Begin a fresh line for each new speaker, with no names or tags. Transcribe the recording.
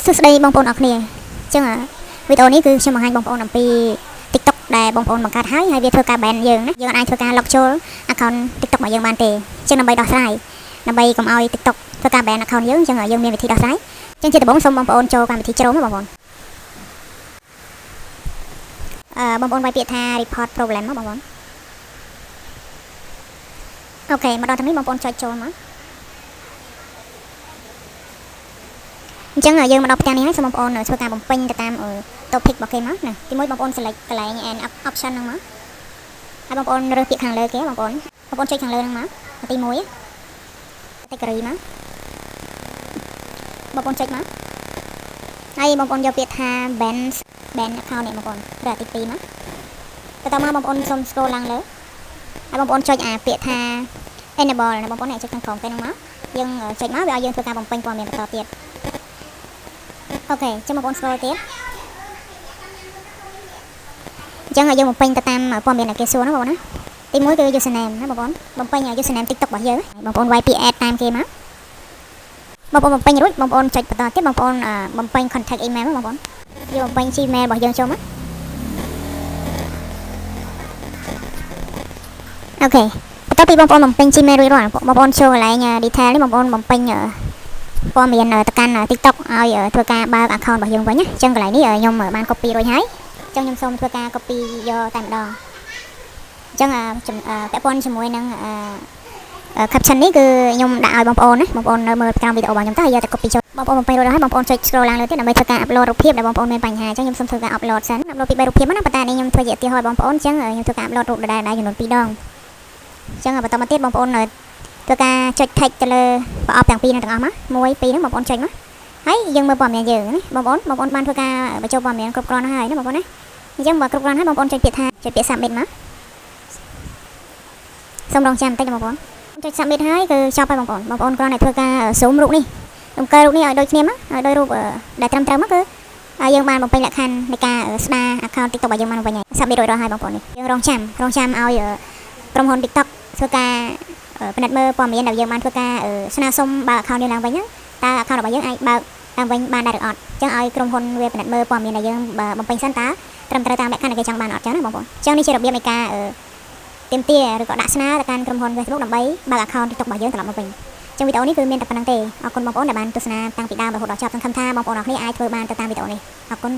សួស្តីបងប្អូនអរគ្នាអញ្ចឹងវីដេអូនេះគឺខ្ញុំបង្ហាញបងប្អូនអំពី TikTok ដែលបងប្អូនបង្កើតហើយវាធ្វើការ ban យើងណាយើងអាចធ្វើការ lock ចូល account TikTok របស់យើងបានទេអញ្ចឹងដើម្បីដោះស្រាយដើម្បីកុំឲ្យ TikTok ធ្វើការ ban account យើងអញ្ចឹងយើងមានវិធីដោះស្រាយអញ្ចឹងជាដំបូងសូមបងប្អូនចូលកម្មវិធី Chrome បងប្អូនបងប្អូនវាយពាក្យថា report problem មកបងប្អូនអូខេមកដល់ថ្ងៃនេះបងប្អូនចុចចូលមកអញ្ចឹងយើងមកដល់ផ្ទាំងនេះហើយសូមបងប្អូនធ្វើការបំពេញទៅតាម topic របស់គេមកណាទីមួយបងប្អូន select កន្លែង and option ហ្នឹងមកហើយបងប្អូនរើសពាក្យខាងលើគេបងប្អូនចុចខាងលើហ្នឹងមកទី1 category មកបងប្អូនចុចមកហើយបងប្អូនយកពាក្យថា ban account នេះបងប្អូនឬទី2មកទៅមកបងប្អូនសូម scroll ឡើងលើហើយបងប្អូនចុចពាក្យថា enable ណាបងប្អូនចុចខាងក្រោមគេហ្នឹងមកយើងចុចមកវាឲ្យយើងធ្វើការបំពេញព័ត៌មានបន្តទៀតអូខេចាំបងប្អូន scroll ទៀតអញ្ចឹងយើងបំពេញទៅតាមព័ត៌មានដែលគេសួរណាបងប្អូនណាទី1គឺ username ណាបងប្អូនបំពេញ username TikTok របស់យើងបងប្អូនវាយពាក្យ add តាមគេមកបងប្អូនបំពេញរួចបងប្អូនចុចបន្តទៀតបងប្អូនបំពេញ contact email បងប្អូនយកបំពេញ Gmail របស់យើងចូលមកអូខេបន្ទាប់ពីបងប្អូនបំពេញ Gmail រួចរាល់បងប្អូនចូលកន្លែង detail នេះបងប្អូនបំពេញព័ត៌មានទៅកាន់ TikTok ឲ្យធ្វើការបើក account របស់យើងវិញណាអញ្ចឹងកន្លែងនេះខ្ញុំបាន copy រួចហើយអញ្ចឹងខ្ញុំសូមធ្វើការ copy យកតែម្ដងអញ្ចឹងពាក់ព័ន្ធជាមួយនឹងcaption នេះគឺខ្ញុំដាក់ឲ្យបងប្អូនណាបងប្អូននៅមើលក្រោមវីដេអូរបស់ខ្ញុំតើយកតែ copy ចូលបងប្អូនបំពេញរួចហើយបងប្អូនចុច scroll ឡើងលើទៀតដើម្បីធ្វើការ upload រូបភាពដែលបងប្អូនមានបញ្ហាអញ្ចឹងខ្ញុំសូមធ្វើការ upload សិន upload ពី3រូបភាពណាប៉ុន្តែនេះខ្ញុំធ្វើជាឧទាហរណ៍បងប្អូនអញ្ចឹងខ្ញុំធ្វើការ upload រូបដែលចំនួន2ដងអញ្ចឹងបន្តមកទៀតបងប្អូនធ្វើការចុច text ទៅលើប្រអប់ទាំងពីរហ្នឹងទាំងអស់មក1 2ហ្នឹងបងប្អូនចុចមកហើយយើងមើលព័ត៌មានយើងណាបងប្អូនបានធ្វើការបញ្ចូលព័ត៌មានគ្រប់គ្រាន់ហើយណាបងប្អូនណាអញ្ចឹងបើគ្រប់គ្រាន់ហើយបងប្អូនចុចពាក្យថា submit មកសូមរងចាំបន្តិចបងប្អូនចុច submit ហើយគឺចប់ហើយបងប្អូនគ្រាន់តែធ្វើការ zoom រូបនេះតម្កើរូបនេះឲ្យដូចគ្នាមកឲ្យដូចរូបដែលត្រឹមត្រូវមកគឺយើងបានបំពេញលក្ខខណ្ឌនៃការស្ដារ account TikTok របស់យើងបានវិញហើយ submit រួចរាល់ហើយបងប្អូននេះយើងរងចាំឲ្យក្រុមហ៊ុន TikTok ធ្វើការពិនិត្យមើលព័ត៌មានដែលយើងបានធ្វើការស្នើសុំបើក account យើងឡើងវិញហ្នឹងតើ account របស់យើងអាចបើកឡើងវិញបានដែរឬអត់អញ្ចឹងឲ្យក្រុមហ៊ុនវាពិនិត្យមើលព័ត៌មានដែលយើងបំពេញសិនតើត្រឹមត្រូវតាមលក្ខខណ្ឌដែលគេចង់បានអត់ចឹងណាបងប្អូនអញ្ចឹងនេះជារបៀបនៃការទាមទារឬក៏ដាក់ស្នើទៅកាន់ក្រុមហ៊ុន Facebook ដើម្បីបើក account TikTok របស់យើងត្រឡប់មកវិញអញ្ចឹងវីដេអូនេះគឺមានតែប៉ុណ្្នឹងទេអរគុណបងប្អូនដែលបានទស្សនាតាំងពីដើមរហូតដល់ចប់សង្ឃឹមថាបងប្អូនអរគ្នាអាចធ្វើបានទៅតាមវីដេអូនេះអរគុណ